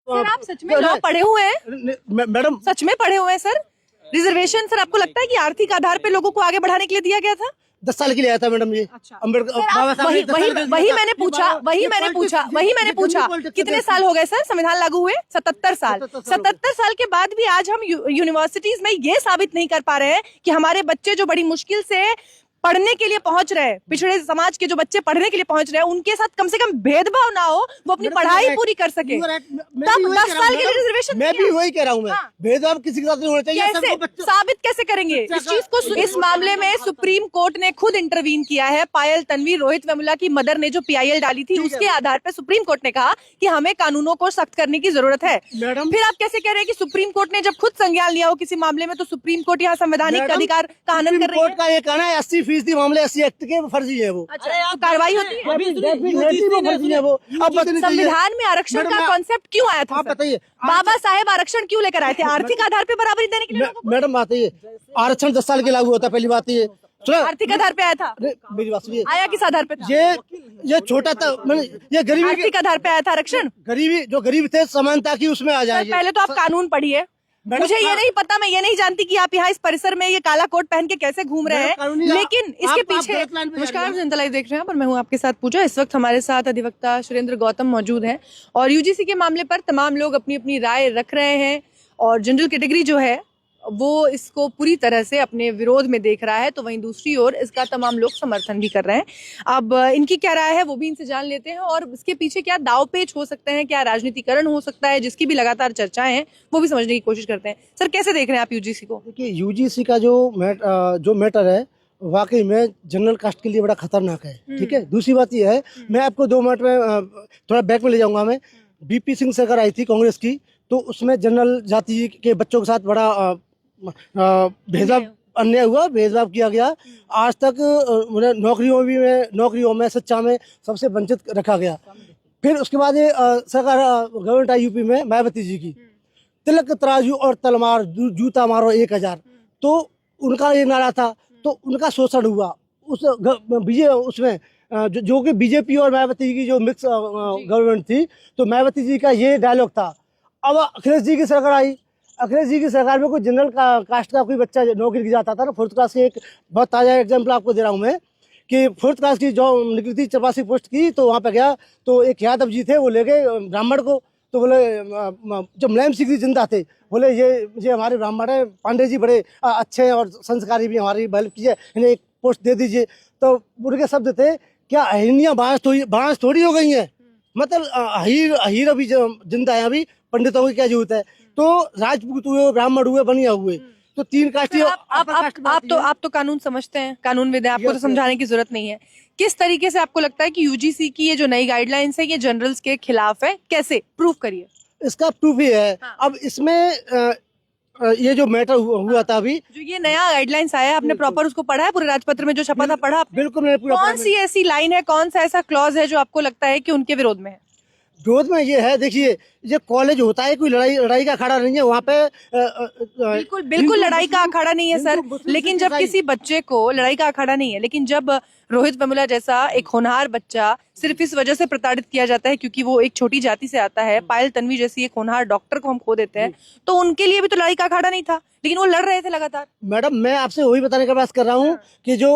Sir आप सच में law पढ़े हुए हैं? मैडम सच में पढ़े हुए हैं सर? रिजर्वेशन सर आपको लगता है कि आर्थिक आधार पे लोगों को आगे बढ़ाने के लिए दिया गया था? 10 साल के लिए आया था मैडम ये। अच्छा। अम्बेडकर सर, बाबा आप साहब ने 10 साल के लिए वही दिया मैंने था। पूछा, वही मैंने पूछा कितने साल हो गए सर संविधान लागू हुए? 77 साल। 77 साल के बाद भी आज हम यूनिवर्सिटीज में ये साबित नहीं कर पा रहे हैं कि हमारे बच्चे जो बड़ी मुश्किल से पढ़ने के लिए पहुंच रहे हैं, पिछड़े समाज के जो बच्चे पढ़ने के लिए पहुंच रहे हैं, उनके साथ कम से कम भेदभाव ना हो, वो अपनी पढ़ाई पूरी कर सके। तब 10 साल के लिए रिजर्वेशन मैं भी वही कह रहा हूँ। मैं हाँ। भेदभाव किसी के साथ नहीं होना चाहिए। कैसे साबित कैसे करेंगे इस चीज को? इस मामले में सुप्रीम कोर्ट ने खुद इंटरवीन किया है। पायल तन्वी, रोहित वेमुला की मदर ने जो PIL डाली थी, उसके आधार पर सुप्रीम कोर्ट ने कहा कि हमें कानूनों को सख्त करने की जरूरत है। फिर आप कैसे कह रहे हैं कि सुप्रीम कोर्ट ने जब खुद संज्ञान लिया हो किसी मामले में, तो सुप्रीम कोर्ट यहाँ संवैधानिक अधिकार का हनन कर रही है? कोर्ट का ये कहना है 80% मामले 80 एक्ट के फर्जी है वो। अच्छा, तो कार्रवाई होती है? वो फर्जी है वो। अब संविधान में आरक्षण का कॉन्सेप्ट क्यों आया था? आप बताइए, बाबा साहेब आरक्षण क्यों लेकर आए थे? आर्थिक आधार पे बराबरी देने के लिए लोगों को? मैडम बात है, आरक्षण 10 साल के लागू होता है। पहली बात ये आर्थिक आधार पे आया था? मेरी बात सुनिए, आया किस आधार पे था? ये छोटा था, ये गरीबी, आर्थिक आधार पे आया था आरक्षण? गरीबी जो गरीब थे समानता की उसमें आ जाए। पहले तो आप कानून पढ़िए। मुझे ये नहीं पता, मैं ये नहीं जानती कि आप यहाँ इस परिसर में ये काला कोट पहन के कैसे घूम रहे हैं, लेकिन इसके पीछे। नमस्कार, जनता लाइव देख रहे हैं, पर मैं हूँ आपके साथ पूजा। इस वक्त हमारे साथ अधिवक्ता सुरेंद्र गौतम मौजूद हैं और UGC के मामले पर तमाम लोग अपनी अपनी राय रख रहे हैं और जनरल कैटेगरी जो है वो इसको पूरी तरह से अपने विरोध में देख रहा है, तो वहीं दूसरी ओर इसका तमाम लोग समर्थन भी कर रहे हैं। अब इनकी क्या राय है वो भी इनसे जान लेते हैं और इसके पीछे क्या दांवपेच हो सकते हैं, क्या राजनीतिकरण हो सकता है, जिसकी भी लगातार चर्चाएं हैं, वो भी समझने की कोशिश करते हैं। सर कैसे देख रहे हैं आप UGC को? देखिए, UGC का जो मैटर है वाकई में जनरल कास्ट के लिए बड़ा खतरनाक है। ठीक है, दूसरी बात ये है, मैं आपको 2 मिनट में थोड़ा बैक में ले जाऊंगा। मैं BP सिंह सरकार आई थी कांग्रेस की, तो उसमें जनरल जाति के बच्चों के साथ बड़ा भेदभाव, अन्याय हुआ, भेदभाव किया गया। आज तक नौकरियों में शिक्षा में सबसे वंचित रखा गया। फिर उसके बाद ये सरकार गवर्नमेंट आई UP में मायावती जी की, तिलक तराजू और तलवार जूता मारो 1000, तो उनका ये नारा था, तो उनका शोषण हुआ उसमें जो कि BJP और मायावती की जो मिक्स गवर्नमेंट थी, तो मायावती जी का ये डायलॉग था। अब अखिलेश जी की सरकार आई, अखिलेश जी की सरकार में कोई जनरल कास्ट का कोई बच्चा नौकरी की जाता था ना, 4th क्लास की, एक बहुत ताज़ा एग्जाम्पल आपको दे रहा हूँ मैं, कि 4th क्लास की जो निकली थी 84 पोस्ट की, तो वहाँ पे गया तो एक यादव जी थे, वो ले गए ब्राह्मण को, तो बोले जो मुलायम सिंह जी जिंदा थे, बोले ये हमारे ब्राह्मण है, पांडे जी बड़े अच्छे हैं और संस्कारी भी, हमारी हेल्प कीजिए, इन्हें एक पोस्ट दे दीजिए। तो उनके शब्द थे, क्या अहिनियाँ बांस थोड़ी हो गई हैं, मतलब हीर अभी जिंदा है, अभी पंडितों की क्या जरूरत है। तो राजपूत हुए, ब्राह्मण हुए, बनिया हुए, तो 3 कास्ट। आप तो कानून समझते हैं, कानूनविद हैं, आपको तो समझाने की जरूरत नहीं है। किस तरीके से आपको लगता है कि UGC की ये जो नई गाइडलाइंस है ये जनरल्स के खिलाफ है? कैसे प्रूफ करिए? इसका प्रूफ ही है। हाँ। अब इसमें ये जो मैटर हुआ था, अभी जो ये नया गाइडलाइंस आया है, आपने प्रॉपर उसको पढ़ा है? पूरे राजपत्र में जो छपा था पढ़ा? बिल्कुल। कौन सी ऐसी लाइन है, कौन सा ऐसा क्लॉज है जो आपको लगता है कि उनके विरोध में है? विरोध में ये है, देखिए, ये कॉलेज होता है, कोई लड़ाई का अखाड़ा नहीं है वहाँ पे। बिल्कुल लड़ाई का अखाड़ा नहीं है सर, लेकिन जब किसी बच्चे को लड़ाई का अखाड़ा नहीं है, लेकिन जब रोहित वेमुला जैसा एक होनहार बच्चा सिर्फ इस वजह से प्रताड़ित किया जाता है क्योंकि वो एक छोटी जाति से आता है, पायल तन्वी जैसी एक होनहार डॉक्टर को हम खो देते हैं, तो उनके लिए भी तो लड़ाई का अखाड़ा नहीं था, लेकिन वो लड़ रहे थे लगातार। मैडम, मैं आपसे वही बताने का प्रयास कर रहा हूँ कि जो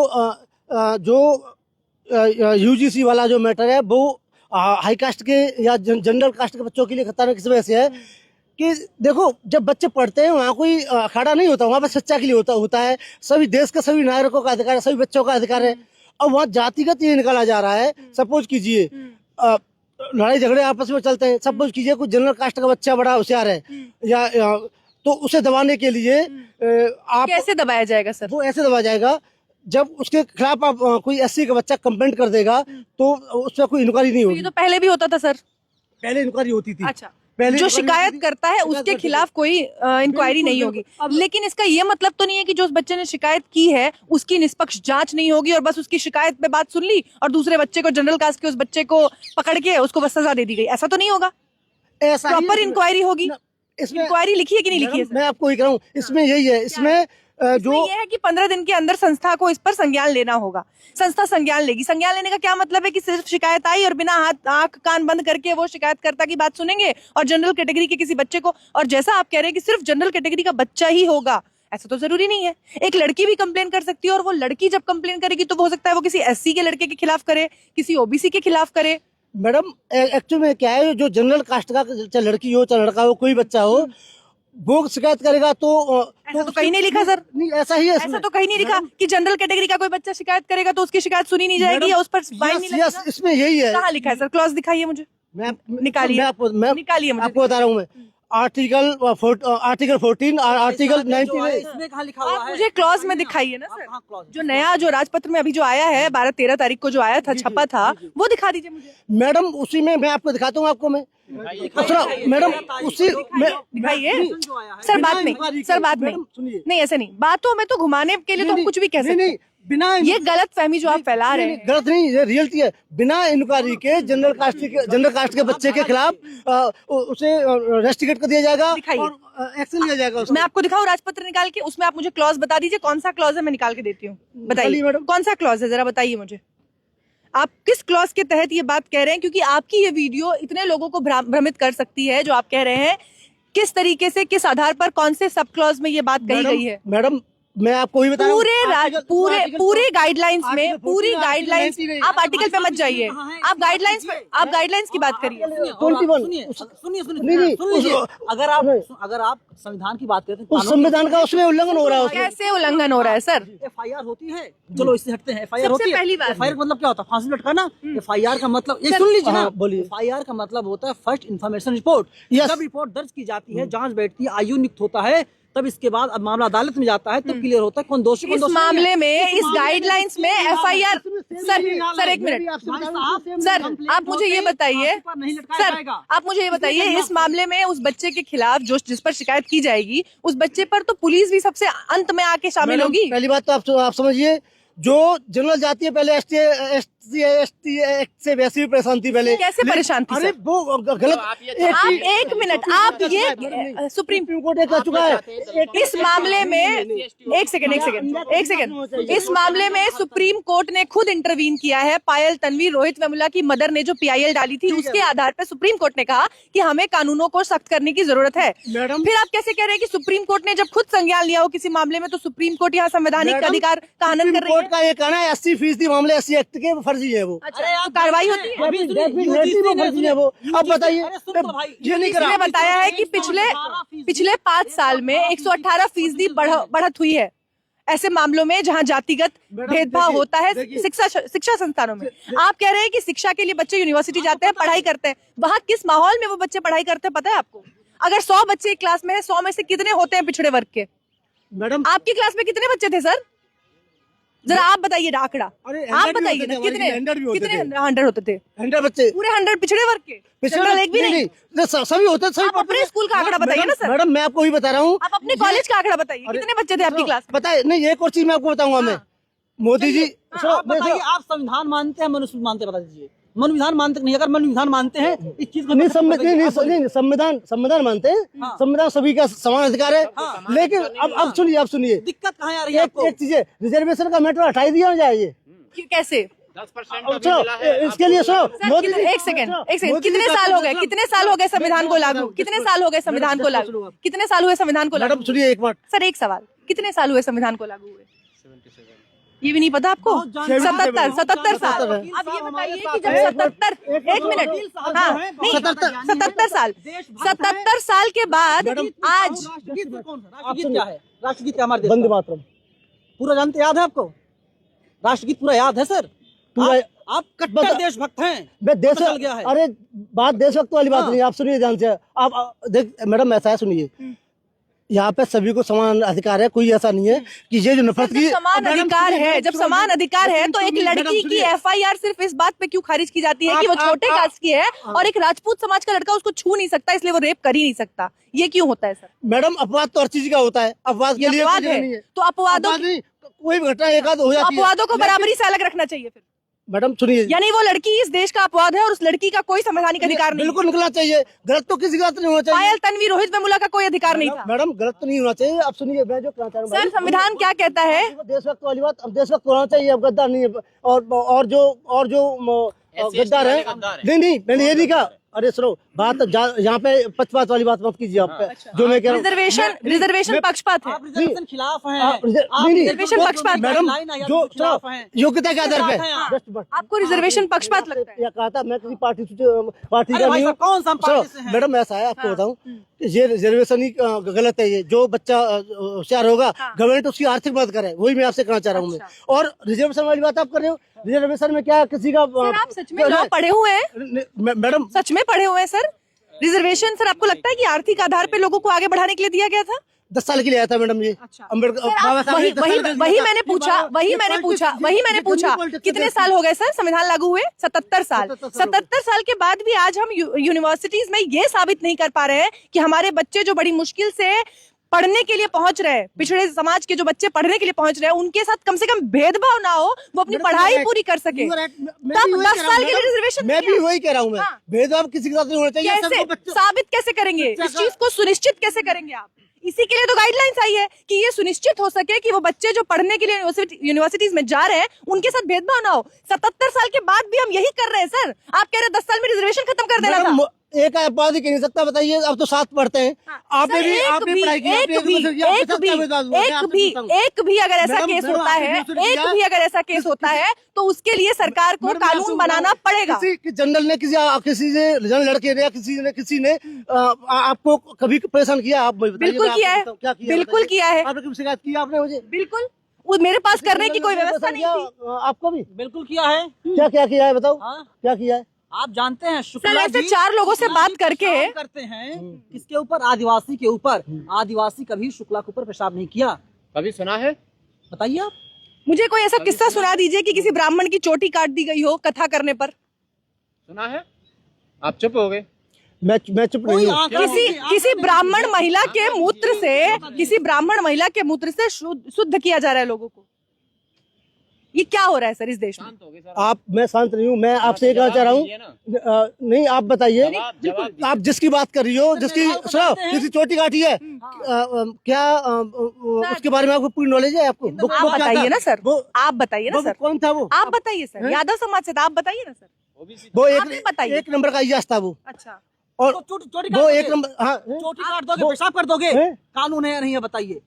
UGC वाला जो मैटर है वो हाई कास्ट के या जनरल कास्ट के बच्चों के लिए खतरनाक किस वजह से है कि देखो, जब बच्चे पढ़ते हैं वहाँ कोई अखाड़ा नहीं होता, वहाँ पर शिक्षा के लिए होता है। सभी देश के सभी नागरिकों का अधिकार है, सभी बच्चों का अधिकार है। अब वहाँ जातिगत ये निकाला जा रहा है। सपोज कीजिए लड़ाई झगड़े आपस में चलते हैं, सपोज कीजिए कोई जनरल कास्ट का बच्चा बड़ा होशियार है, या तो उसे दबाने के लिए आप कैसे दबाया जाएगा सर? वो ऐसे दबाया जाएगा, जब उसके खिलाफ आप कोई SC का बच्चा कंप्लेंट कर देगा तो उस पर कोई इंक्वायरी नहीं होगी। ये तो पहले भी होता था सर, पहले इंक्वायरी होती थी। अच्छा, जो शिकायत करता है उसके खिलाफ कोई इंक्वायरी नहीं होगी, लेकिन इसका ये मतलब तो नहीं है कि जो उस बच्चे ने शिकायत की है उसकी निष्पक्ष जांच नहीं होगी और बस उसकी शिकायत पे बात सुन ली और दूसरे बच्चे को, जनरल कास्ट के उस बच्चे को पकड़ के उसको बस सजा दे दी गई, ऐसा तो नहीं होगा। प्रॉपर इंक्वायरी होगी। इंक्वायरी लिखी है कि नहीं लिखी है? मैं आपको ये कह रहा हूँ, इसमें यही है, इसमें जो ये है कि 15 दिन के अंदर संस्था को इस पर संज्ञान लेना होगा। संस्था संज्ञान लेगी। संज्ञान लेने का क्या मतलब है कि सिर्फ शिकायत आई और बिना हाथ आंख कान बंद करके वो शिकायतकर्ता की बात सुनेंगे और जनरल कैटेगरी के किसी बच्चे को, और जैसा आप कह रहे हैं कि सिर्फ जनरल कैटेगरी का बच्चा ही होगा, ऐसा तो जरूरी नहीं है। एक लड़की भी कंप्लेन कर सकती है, और वो लड़की जब कंप्लेन करेगी तो हो सकता है वो किसी एससी के लड़के के खिलाफ करे, किसी ओबीसी के खिलाफ करे। मैडम एक्चुअली में क्या है, जो जनरल कास्ट का चाहे लड़की हो चाहे लड़का हो, कोई बच्चा हो, वो शिकायत करेगा तो ऐसा तो कहीं नहीं लिखा सर। नहीं, ऐसा ही है ऐसा तो कहीं नहीं लिखा कि जनरल कैटेगरी का कोई बच्चा शिकायत करेगा तो उसकी शिकायत सुनी नहीं जाएगी या उस पर फाइन नहीं लगेगा। इसमें यही है। कहाँ लिखा है सर? क्लॉज दिखाइए मुझे। निकालिए, निकालिए मुझे। आपको बता रहा हूँ मैं, आर्टिकल 14 और आर्टिकल 19 में इसमें कहाँ लिखा हुआ आप है? मुझे क्लॉज में दिखाइए ना सर। हाँ, clause। जो नया जो राजपत्र में अभी जो आया है 12-13 तारीख को जो आया था, छपा था, वो दिखा दीजिए मुझे। मैडम उसी में मैं आपको दिखाता हूँ। आपको मैं मैडम उसी में दिखाइए सर। बात नहीं सर, बात नहीं, सुनिए, नहीं ऐसे नहीं, बातों में तो घुमाने के लिए तो हम कुछ भी कह सकते हैं। बिना ये गलत फहमी जो आप फैला रहे हैं, गलत नहीं, ये रियलिटी है। बिना इंक्वायरी के जनरल कास्ट के बच्चे के खिलाफ उसे रेस्टिकेट कर दिया जाएगा और एक्शन लिया जाएगा। मैं आपको दिखाऊं राजपत्र निकाल के, उसमें आप मुझे क्लॉज बता दीजिए कौन सा क्लॉज है, मैं निकाल के देती हूँ। बताइए मैडम। कौन सा क्लॉज है, जरा बताइए मुझे। आप किस क्लॉज के तहत ये बात कह रहे हैं? क्योंकि आपकी ये वीडियो इतने लोगों को भ्रमित कर सकती है जो आप कह रहे हैं। किस तरीके से, किस आधार पर, कौन से सब क्लॉज में ये बात कही गई है? मैडम मैं आपको ही बता रहा हूं, पूरे गाइडलाइंस में, पूरी गाइडलाइंस, आप आर्टिकल पे मत जाइए, आप गाइडलाइंस की बात करिए। अगर आप संविधान की बात करते हैं, उस संविधान का उसमें उल्लंघन हो रहा है। कैसे उल्लंघन हो रहा है सर? FIR होती है, चलो इससे हटते हैं। FIR होती है, पहली बात FIR का मतलब क्या होता है? फांसी लटकाना। FIR का मतलब, ये सुन लीजिए ना, बोलिए। FIR का मतलब होता है फर्स्ट इन्फॉर्मेशन रिपोर्ट। जब रिपोर्ट दर्ज की जाती है, जांच बैठती है, आयु नियुक्त होता है, तब इसके बाद अब मामला अदालत में जाता है, तब क्लियर होता है कौन दोषी कौन इस दोषी मामले में, इस गाइडलाइंस में FIR सर एक मिनट सर, आप मुझे ये बताइए सर, आप मुझे ये बताइए, इस मामले में उस बच्चे के खिलाफ जो जिस पर शिकायत की जाएगी, उस बच्चे पर तो पुलिस भी सबसे अंत में आके शामिल होगी। पहली बात तो आप समझिए, जो जनरल जाती है पहले ST एक्ट से वैसी भी परेशान थी पहले। कैसे परेशान थी? अरे वो गलत। आप एक मिनट, आप ये सुप्रीम कोर्ट कर चुका है इस मामले में, एक सेकंड, इस मामले में सुप्रीम कोर्ट ने खुद इंटरवीन किया है। पायल तन्वी, रोहित वेमुला की मदर ने जो PIL डाली थी, उसके आधार पर सुप्रीम कोर्ट ने कहा कि हमें कानूनों को सख्त करने की जरूरत है। फिर आप कैसे कह रहे हैं कि सुप्रीम कोर्ट ने जब खुद संज्ञान लिया हो किसी मामले में, तो सुप्रीम कोर्ट यहाँ संवैधानिक अधिकार का हनन कर रही है? कोर्ट का ये कहना है 80% मामले SC एक्ट के फर्जी है वो। अच्छा, तो कार्रवाई होती है? फर्जी है वो। अब बताइए, ये नहीं करा। बताया है कि पिछले 5 साल में 118% बढ़त हुई है ऐसे मामलों में जहां जातिगत भेदभाव होता है शिक्षा संस्थानों में। आप कह रहे हैं कि शिक्षा के लिए बच्चे यूनिवर्सिटी जाते हैं, पढ़ाई करते हैं, वहां किस माहौल में वो बच्चे पढ़ाई करते हैं पता है आपको? अगर 100 बच्चे एक क्लास में है, 100 में से कितने होते हैं पिछड़े वर्ग के? मैडम आपकी क्लास में कितने बच्चे थे सर? जरा आप बताइए आंकड़ा, आप बताइए ना, कितने 100 होते थे? 100 बच्चे पूरे 100 पिछड़े वर्ग के? जनरल एक भी नहीं? सभी होते हैं। आप अपने स्कूल का आंकड़ा बताइए ना सर। मैडम मैं आपको ही बता रहा हूँ, आप अपने कॉलेज का आंकड़ा बताइए, कितने बच्चे थे आपकी क्लास में? बताइए। नहीं, एक और चीज मैं आपको बताऊंगा। मैं मोदी जी, आप बताइए, आप संविधान मानते हैं मनुस्मृति मानते हैं? बता दीजिए। मन विधान मानते नहीं? अगर मन विधान मानते हैं इस चीज को नहीं, संविधान मानते हैं। संविधान सभी का समान अधिकार है। लेकिन अब सुनिए, दिक्कत कहाँ आ रही है आपको? एक चीज है, रिजर्वेशन का मैटर हटा दिया जाए। ये कैसे? 10% इसके लिए मोदी जी, एक सेकंड, कितने साल हो गए संविधान को लागू? कितने साल हो गए संविधान को लागू? कितने साल हुए संविधान को लागू? मैडम सुनिए एक बात सर, एक सवाल, कितने साल हुए संविधान को लागू हुए? ये भी नहीं पता आपको? 77 साल। अब ये बताइए कि जब 77, एक मिनट, हाँ नहीं, 77 साल के बाद आज राष्ट्रगीत क्या है? राष्ट्रगीत क्या हमारे देश वंदे का? मातरम पूरा जानते, याद है आपको? राष्ट्रगीत पूरा याद है सर? पूरा। आप कट्टर देशभक्त हैं। देश चल गया है। अरे बात देशभक्त वाली बात नहीं, आप सुनिए ध्यान से। आप देख मैडम, ऐसा है, सुनिए, यहाँ पे सभी को समान अधिकार है। कोई ऐसा नहीं है कि ये जो नफरत की समान अधिकार है, जब समान अधिकार है तो एक लड़की की FIR सिर्फ इस बात पे क्यों खारिज की जाती है कि वो छोटे कास्ट की है और एक राजपूत समाज का लड़का उसको छू नहीं सकता, इसलिए वो रेप कर ही नहीं सकता? ये क्यों होता है सर? मैडम अपवाद तो हर चीज का होता है। अपवाद के लिए अपवाद है तो अपवादों कोई घटना एक आध हो जाती है। अपवादों को बराबरी से अलग रखना चाहिए। फिर मैडम सुनिए, यानी वो लड़की इस देश का अपवाद है और उस लड़की का कोई संवैधानिक अधिकार नहीं। बिल्कुल निकलना चाहिए, गलत तो किसी का नहीं होना चाहिए। पायल तन्वी रोहित वेमुला का कोई अधिकार नहीं था। मैडम गलत तो नहीं होना चाहिए। आप सुनिए, मैं जो कहना चाह रहा हूँ, सर संविधान क्या कहता है? देशभक्त वाली बात, अब देशभक्त होना चाहिए, अब गद्दार नहीं है। और जो गद्दार है, नहीं मैंने ये नहीं कहा। अरे सुनो बात, यहाँ पे पक्षपात वाली बात मत कीजिए आप। जो मैं कह रहा हूँ, रिजर्वेशन पक्षपात है। आप रिजर्वेशन खिलाफ हैं। रिजर्वेशन पक्षपात मैडम, जो योग्यता के आधार पे आपको रिजर्वेशन पक्षपात लगता है? या कहा था मैं किसी पार्टी का नहीं हूँ। कौन सा पार्टी से हैं? मैडम ऐसा है, आपको बताऊं, ये रिजर्वेशन ही गलत है। ये जो बच्चा होशियार होगा, गवर्नमेंट उसकी आर्थिक मदद करे, वही मैं आपसे कहना चाह रहा हूँ। मैं और रिजर्वेशन वाली बात आप कर रहे हो, रिजर्वेशन में क्या किसी का आप सच में लॉ पढ़े हुए हैं? मैडम सच में पढ़े हुए हैं सर? रिजर्वेशन सर आपको लगता है कि आर्थिक आधार पे लोगों को आगे बढ़ाने के लिए दिया गया था? 10 साल के लिए आया था मैडम ये। अम्बेडकर वही मैंने पूछा कितने साल हो गए सर संविधान लागू हुए? 77 साल। 77 साल के बाद भी आज हम यूनिवर्सिटीज में ये साबित नहीं कर पा रहे हैं कि हमारे बच्चे जो बड़ी मुश्किल से पढ़ने के लिए पहुंच रहे हैं, पिछड़े समाज के जो बच्चे पढ़ने के लिए पहुंच रहे हैं, उनके साथ कम से कम भेदभाव ना हो, वो अपनी पढ़ाई पूरी कर सके। तब 10 साल के लिए रिजर्वेशन। मैं भी वही कह रहा हूँ, मैं भेदभाव किसी के साथ नहीं होना चाहिए। कैसे साबित कैसे करेंगे? इस चीज को सुनिश्चित कैसे करेंगे आप? इसी के लिए तो गाइडलाइंस आई है कि ये सुनिश्चित हो सके कि वो बच्चे जो पढ़ने के लिए यूनिवर्सिटीज में जा रहे हैं उनके साथ भेदभाव ना हो। 77 साल के बाद भी हम यही कर रहे हैं सर। आप कह रहे हैं 10 साल में रिजर्वेशन खत्म कर देना था। एक बात ही कह नहीं सकता, बताइए। अब तो साथ पढ़ते हैं। आपने भी पढ़ाई की, एक भी अगर ऐसा केस होता है, एक भी अगर ऐसा केस होता है तो उसके लिए सरकार को कानून बनाना पड़ेगा। किसी जनरल ने किसी से लड़के ने या किसी ने आपको कभी परेशान किया? आप बिल्कुल किया है, बिल्कुल किया है। आपने शिकायत की आपने मुझे? बिल्कुल, वो मेरे पास करने की कोई व्यवस्था नहीं थी। आपको भी बिल्कुल किया है। क्या किया है बताओ? क्या किया है? आप जानते हैं शुक्ला जी 4 लोगों से बात करके करते हैं किसके ऊपर? आदिवासी के ऊपर। आदिवासी कभी शुक्ला के ऊपर पेशाब नहीं किया। कभी सुना है? बताइए आप। मुझे कोई ऐसा किस्सा सुना दीजिए कि किसी ब्राह्मण की चोटी काट दी गई हो कथा करने पर। सुना है? आप चुप हो गए। मैं चुप नहीं हूँ। किसी ब्राह्मण महिला के मूत्र से, किसी ब्राह्मण महिला के मूत्र से शुद्ध किया जा रहा है लोगों को। ये क्या हो रहा है सर इस देश में? मैं शांत नहीं हूँ। मैं आपसे ये कहना चाह रहा हूँ, नहीं आप बताइए। आप जिसकी बात कर रही हो, जिसकी चोटी काटी है, क्या उसके बारे में आपको पूरी नॉलेज है? आपको आप बताइए ना सर, आप बताइए ना सर। कौन था वो? आप बताइए सर। यादव समाज से था, आप बताइए ना सर। वो एक नंबर का इजाज था वो। अच्छा, और चोटी वो एक नंबर। हाँ, चोटी काट दोगे, पेशाब कर दोगे, कानून है या नहीं है बताइए?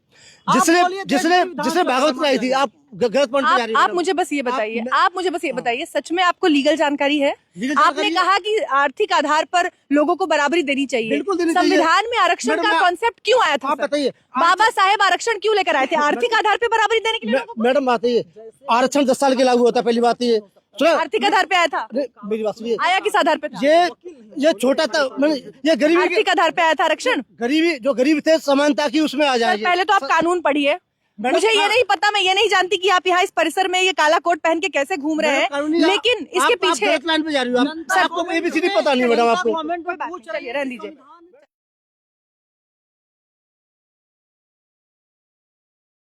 जिसने भागवत कराई थी, आप गलत पॉइंट पे जा रही हैं। आप मुझे बस ये बताइए, आप मुझे बस ये बताइए, सच में आपको लीगल जानकारी है? आपने कहा कि आर्थिक आधार पर लोगों को बराबरी देनी चाहिए। संविधान में आरक्षण का कॉन्सेप्ट क्यों आया था? आप बताइए। बाबा साहेब आरक्षण क्यों लेकर आए थे? आर्थिक आधार पे बराबरी देने के लिए। मैडम बात है, आरक्षण 10 साल के लागू होता है। पहली बात ये आर्थिक आधार पे आया था। मेरी बात सुनिए। आया किस आधार पे था? ये छोटा था, ये गरीबी। आर्थिक आधार पे आया था आरक्षण। गरीबी, जो गरीब थे, समानता की उसमें आ जाए। पहले तो आप कानून पढ़िए। मुझे ये नहीं पता, मैं ये नहीं जानती कि आप यहाँ इस परिसर में ये काला कोट पहन के कैसे घूम रहे हैं, लेकिन इसके पीछे लाइन पे जा रही हो। आपको एबीसीडी पता नहीं मैडम? आपको चलिए रहने दीजिए।